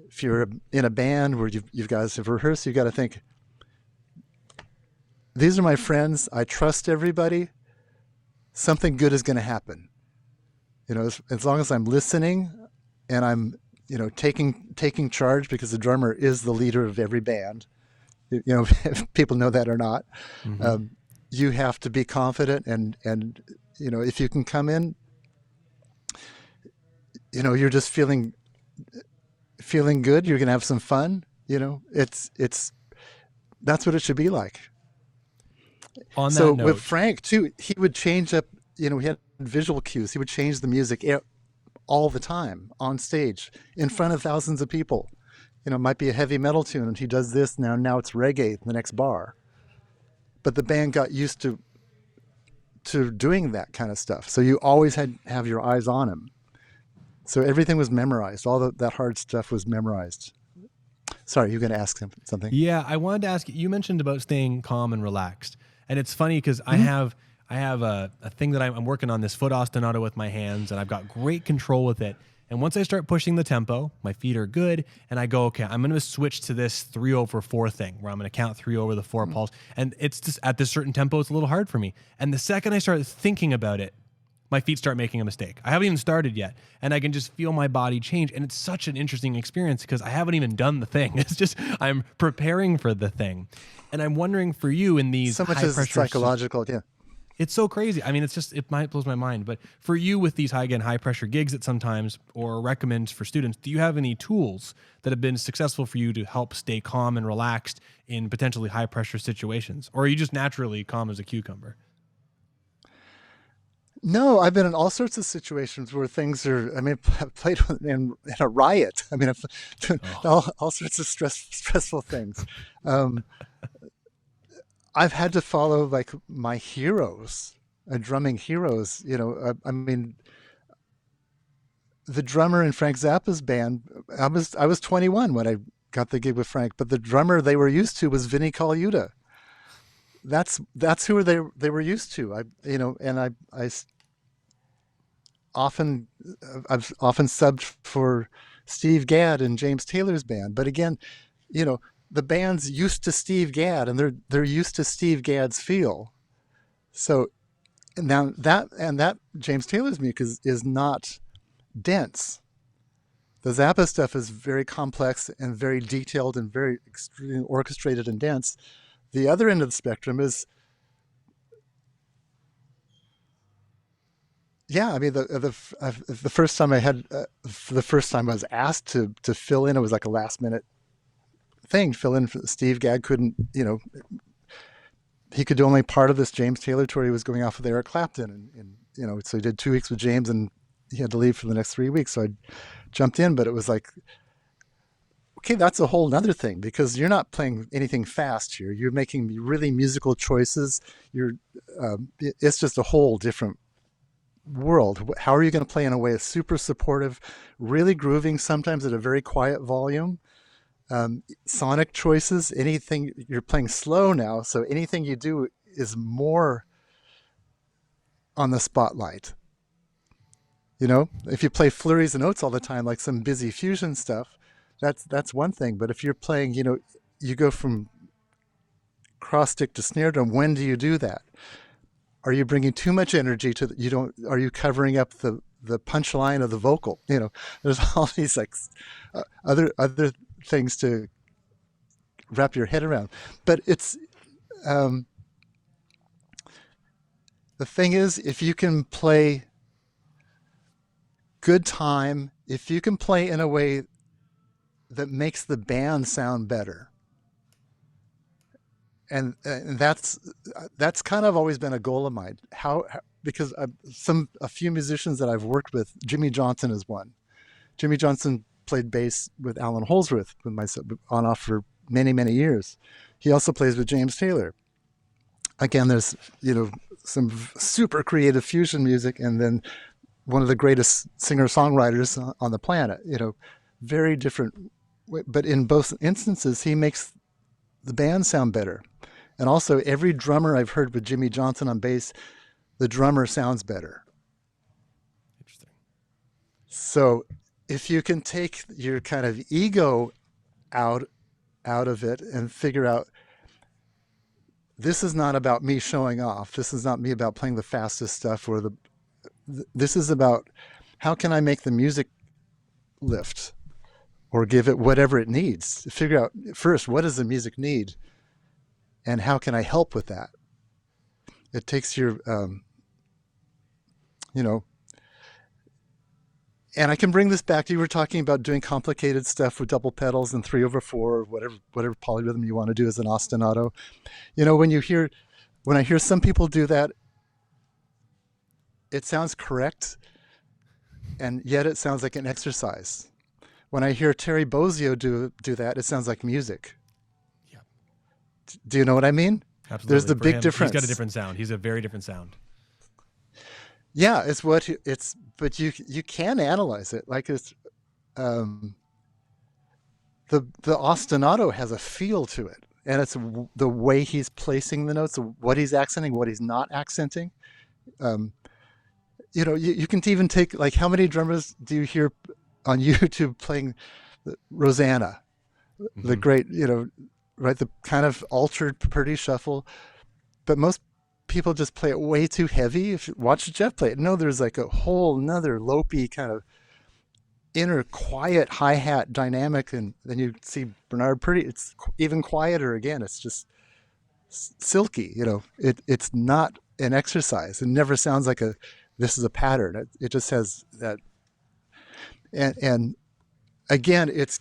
If you're in a band where you guys have rehearsed, you got to think, these are my friends. I trust everybody. Something good is going to happen. As long as I'm listening and I'm taking charge, because the drummer is the leader of every band. If people know that or not. Mm-hmm. You have to be confident, and if you can come in, you're just feeling good. You're going to have some fun. It's that's what it should be like. On that note, with Frank too, he would change up. He had visual cues. He would change the music all the time on stage in front of thousands of people. It might be a heavy metal tune, and he does this now it's reggae the next bar. But the band got used to doing that kind of stuff. So you always have your eyes on him. So everything was memorized. All that hard stuff was memorized. Sorry, you're going to ask him something? Yeah, I wanted to ask you mentioned about staying calm and relaxed. And it's funny because I have a thing that I'm working on, this foot ostinato with my hands, and I've got great control with it. And once I start pushing the tempo, my feet are good, and I go, okay, I'm going to switch to this 3/4 thing, where I'm going to count 3 over the 4 pulse. And it's just at this certain tempo, it's a little hard for me. And the second I start thinking about it, my feet start making a mistake. I haven't even started yet, and I can just feel my body change. And it's such an interesting experience because I haven't even done the thing. It's just I'm preparing for the thing. And I'm wondering for you in these so much is psychological, yeah. It's so crazy. I mean, it might blows my mind. But for you with these high pressure gigs at sometimes, or recommend for students, do you have any tools that have been successful for you to help stay calm and relaxed in potentially high pressure situations? Or are you just naturally calm as a cucumber? No, I've been in all sorts of situations where things are, I've played in a riot. I've all sorts of stressful things. I've had to follow like my heroes, drumming heroes. The drummer in Frank Zappa's band, I was 21 when I got the gig with Frank, but the drummer they were used to was Vinnie Colaiuta, that's who they were used to. And often I've often subbed for Steve Gadd and James Taylor's band, but again, you know, the band's used to Steve Gadd and they're used to Steve Gadd's feel. So now that James Taylor's music is not dense. The Zappa stuff is very complex and very detailed and very extremely orchestrated and dense. The other end of the spectrum is, yeah, I mean, the first time the first time I was asked to fill in, it was like a last minute thing. Fill in for Steve Gadd couldn't, he could do only part of this James Taylor tour. He was going off with Eric Clapton, and so he did 2 weeks with James, and he had to leave for the next 3 weeks. So I jumped in, but it was like, okay, that's a whole nother thing, because you're not playing anything fast here. You're making really musical choices. It's just a whole different world. How are you going to play in a way that's super supportive, really grooving, sometimes at a very quiet volume? Sonic choices, anything, you're playing slow now, so anything you do is more on the spotlight. If you play flurries and notes all the time, like some busy fusion stuff, that's one thing. But if you're playing, you go from cross stick to snare drum. When do you do that? Are you bringing too much energy to are you covering up the punchline of the vocal? There's all these like other things to wrap your head around. But it's the thing is, if you can play good time, if you can play in a way that makes the band sound better, and that's kind of always been a goal of mine. Because a few musicians that I've worked with, Jimmy Johnson is one. Jimmy Johnson played bass with Alan Holdsworth with myself on off for many, many years. He also plays with James Taylor. Again, there's some super creative fusion music, and then one of the greatest singer-songwriters on the planet. Very different, but in both instances, he makes the band sound better. And also, every drummer I've heard with Jimmy Johnson on bass, the drummer sounds better. Interesting. So if you can take your kind of ego out of it and figure out, this is not about me showing off. This is not me about playing the fastest stuff, or this is about how can I make the music lift or give it whatever it needs. Figure out first, what does the music need? And how can I help with that? It takes your, and I can bring this back to, you were talking about doing complicated stuff with double pedals and 3/4, or whatever polyrhythm you want to do as an ostinato. When I hear some people do that, it sounds correct, and yet it sounds like an exercise. When I hear Terry Bozzio do that, it sounds like music. Yeah. Do you know what I mean? Absolutely. There's the big difference. He's got a different sound. He's a very different sound. Yeah, but you can analyze it. Like it's, the ostinato has a feel to it, and it's the way he's placing the notes, what he's accenting, what he's not accenting. You can even take, like, how many drummers do you hear on YouTube playing Rosanna, the great, right, the kind of altered Purdy shuffle, but most people just play it way too heavy. If you watch Jeff play it, no, there's like a whole nother lopey kind of inner quiet hi-hat dynamic, and then you see Bernard Purdy, it's even quieter again. It's just silky. It's not an exercise. It never sounds like this is a pattern. It just has that. And again, it's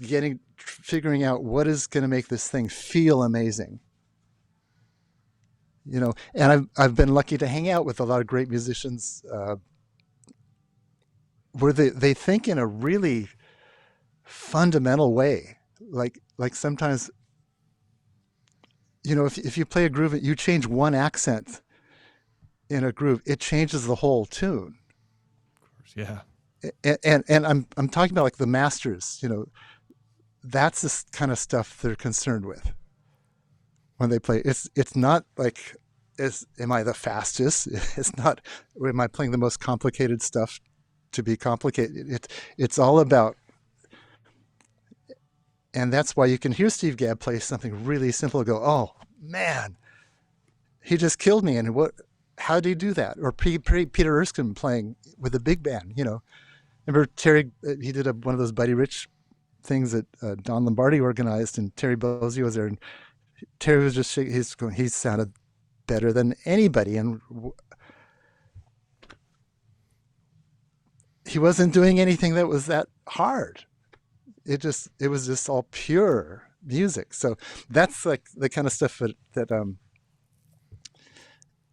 figuring out what is going to make this thing feel amazing. And I've been lucky to hang out with a lot of great musicians, where they think in a really fundamental way. Like sometimes, if you play a groove, you change one accent in a groove, it changes the whole tune. Of course, yeah. And I'm talking about like the masters. That's the kind of stuff they're concerned with. when they play. It's not like, am I the fastest? It's not, am I playing the most complicated stuff to be complicated? It's all about, and that's why you can hear Steve Gadd play something really simple and go, oh man, he just killed me. And how did he do that? Or Peter Erskine playing with a big band, you know. Remember Terry, he did one of those Buddy Rich things that Don Lombardi organized, and Terry Bozzio was there, and Terry was just shaking. He sounded better than anybody, and he wasn't doing anything that was that hard. It was just all pure music. So that's like the kind of stuff that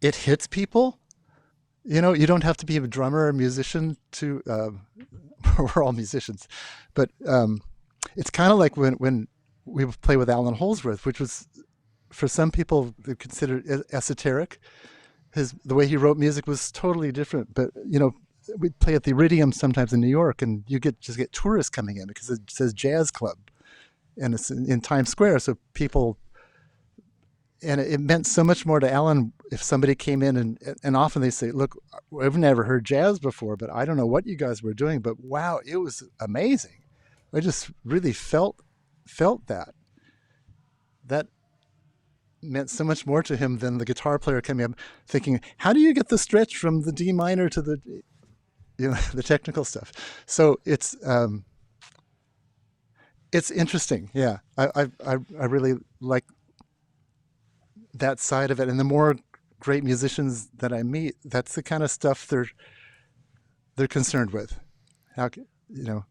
it hits people. You know, you don't have to be a drummer or a musician to. We're all musicians, but it's kind of like when we play with Alan Holdsworth, which was for some people considered esoteric. The way he wrote music was totally different. But you know, we'd play at the Iridium sometimes in New York, and you just get tourists coming in because it says jazz club, and it's in Times Square, so people. And it meant so much more to Alan if somebody came in, and often they say, look, I've never heard jazz before, but I don't know what you guys were doing, but wow, it was amazing. I just really felt that. That meant so much more to him than the guitar player coming up thinking, how do you get the stretch from the D minor to the, you know, the technical stuff? So it's interesting. Yeah. I really like that side of it. And the more great musicians that I meet, that's the kind of stuff they're concerned with. How, you know,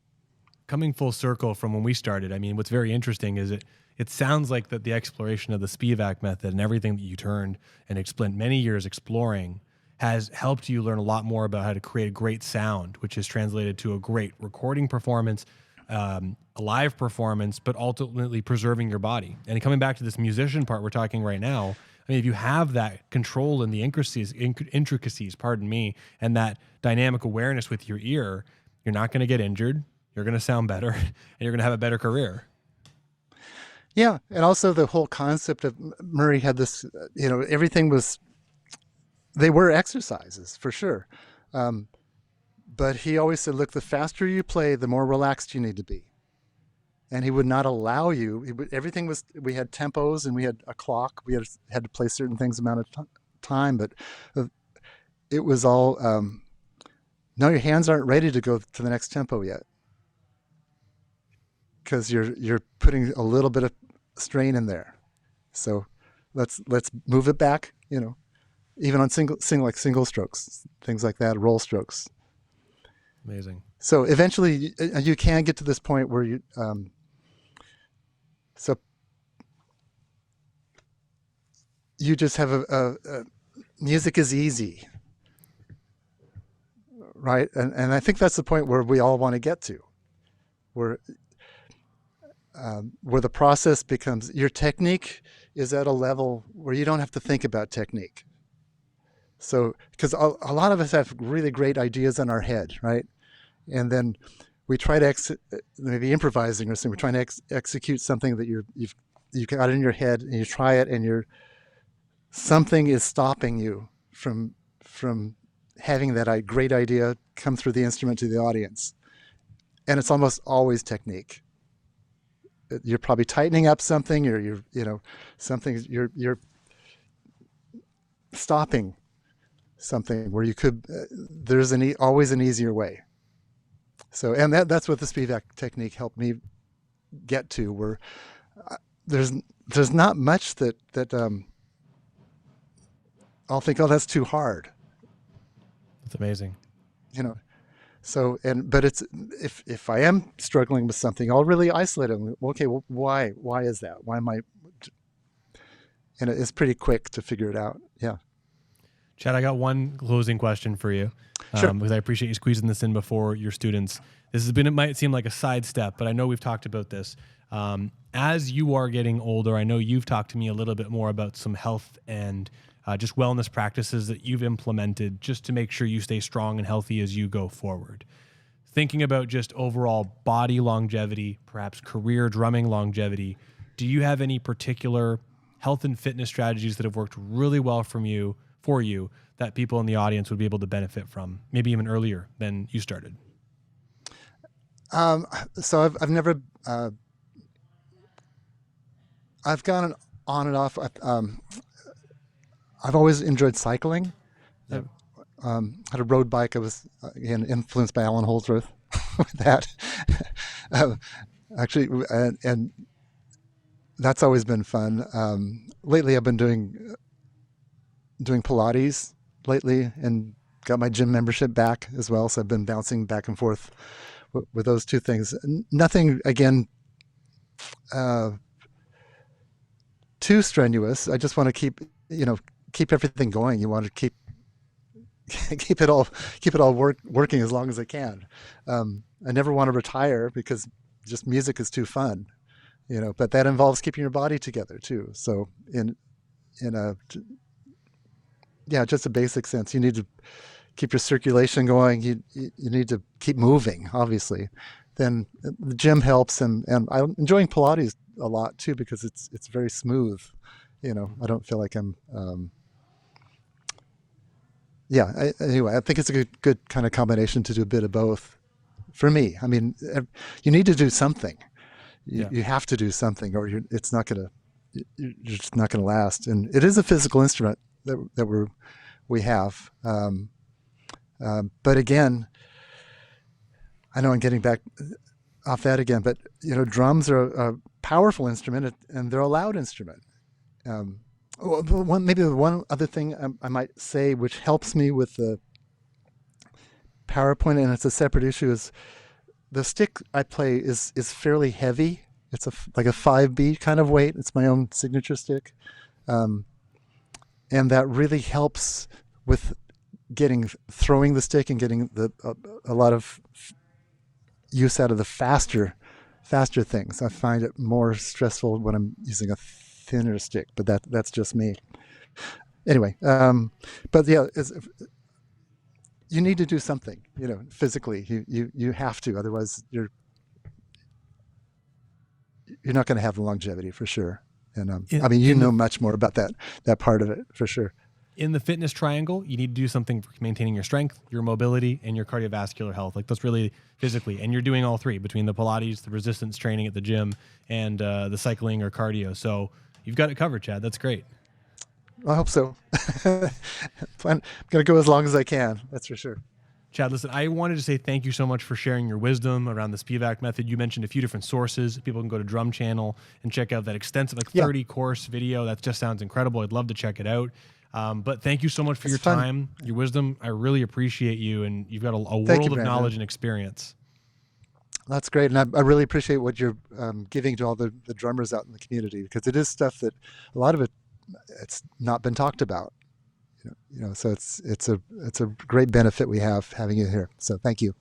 Coming full circle from when we started, I mean, what's very interesting is it sounds like that the exploration of the Spivack method and everything that you turned and spent many years exploring has helped you learn a lot more about how to create a great sound, which is translated to a great recording performance, a live performance, but ultimately preserving your body. And coming back to this musician part we're talking right now, I mean, if you have that control and the intricacies, pardon me, and that dynamic awareness with your ear, you're not going to get injured. You're going to sound better, and you're going to have a better career. Yeah, and also the whole concept of Murray had this, you know, everything was, they were exercises for sure. But he always said, look, the faster you play, the more relaxed you need to be. And he would not allow you, everything was, we had tempos and we had a clock. We had to play certain things amount of time, but it was all, no, your hands aren't ready to go to the next tempo yet. Because you're putting a little bit of strain in there. So let's move it back, you know, even on single strokes, things like that, roll strokes. Amazing. So eventually you can get to this point where you, so you just have a music is easy, right? And I think that's the point where we all want to get to, where the process becomes, your technique is at a level where you don't have to think about technique. So, because a lot of us have really great ideas in our head, right? And then we try to maybe improvising or something. We're trying to execute something that you've got in your head, and you try it, and something is stopping you from having that great idea come through the instrument to the audience. And it's almost always technique. You're probably tightening up something, or you're stopping something where you could. There's always an easier way. So, and that's what the Spivack technique helped me get to, where there's not much that I'll think, oh, that's too hard. That's amazing. You know. So, but it's, if I am struggling with something, I'll really isolate it. Okay, well, why is that? Why am I? And it's pretty quick to figure it out. Yeah. Chad, I got one closing question for you. Sure. Because I appreciate you squeezing this in before your students. It might seem like a sidestep, but I know we've talked about this. As you are getting older, I know you've talked to me a little bit more about some health and just wellness practices that you've implemented just to make sure you stay strong and healthy as you go forward. Thinking about just overall body longevity, perhaps career drumming longevity, do you have any particular health and fitness strategies that have worked really well for you that people in the audience would be able to benefit from, maybe even earlier than you started? So I've never, I've gone on and off. I've always enjoyed cycling. Yep. Had a road bike. I was, again, influenced by Alan Holdsworth with that. um, Actually, and that's always been fun. Lately, I've been doing Pilates lately, and got my gym membership back as well. So I've been bouncing back and forth with those two things. Nothing, again, too strenuous. I just want to keep everything going. You want to keep it all working as long as I can. I never want to retire because just music is too fun, but that involves keeping your body together too. So in a just a basic sense, you need to keep your circulation going. You need to keep moving, obviously. Then the gym helps, and I'm enjoying Pilates a lot too because it's very smooth. I don't feel like I'm. Anyway, I think it's a good kind of combination to do a bit of both. For me, I mean, you need to do something. You have to do something, or it's not gonna. You're just not gonna last. And it is a physical instrument that we have. But again, I know I'm getting back off that again, but drums are a powerful instrument, and they're a loud instrument. Maybe one other thing I might say, which helps me with the PowerPoint, and it's a separate issue, is the stick I play is fairly heavy. It's like a 5B kind of weight. It's my own signature stick, and that really helps with throwing the stick and getting a lot of use out of the faster things. I find it more stressful when I'm using a thinner stick, but that's just me. Anyway, but yeah, you need to do something, physically. You have to, otherwise you're not going to have the longevity for sure. And I mean, you know much more about that part of it for sure. In the fitness triangle, you need to do something for maintaining your strength, your mobility, and your cardiovascular health. Like, that's really physically. And you're doing all three between the Pilates, the resistance training at the gym, and the cycling or cardio. So you've got it covered, Chad. That's great. I hope so. I'm going to go as long as I can. That's for sure. Chad, listen, I wanted to say thank you so much for sharing your wisdom around the Spivack method. You mentioned a few different sources. People can go to Drum Channel and check out that extensive, 30 course video. That just sounds incredible. I'd love to check it out. But thank you so much for your time, your wisdom. I really appreciate you, and you've got a world of knowledge and experience. That's great, and I really appreciate what you're giving to all the drummers out in the community, because it is stuff that a lot of it's not been talked about. So it's a great benefit we have having you here. So thank you.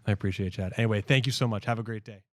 I appreciate it, Chad. Anyway, thank you so much. Have a great day.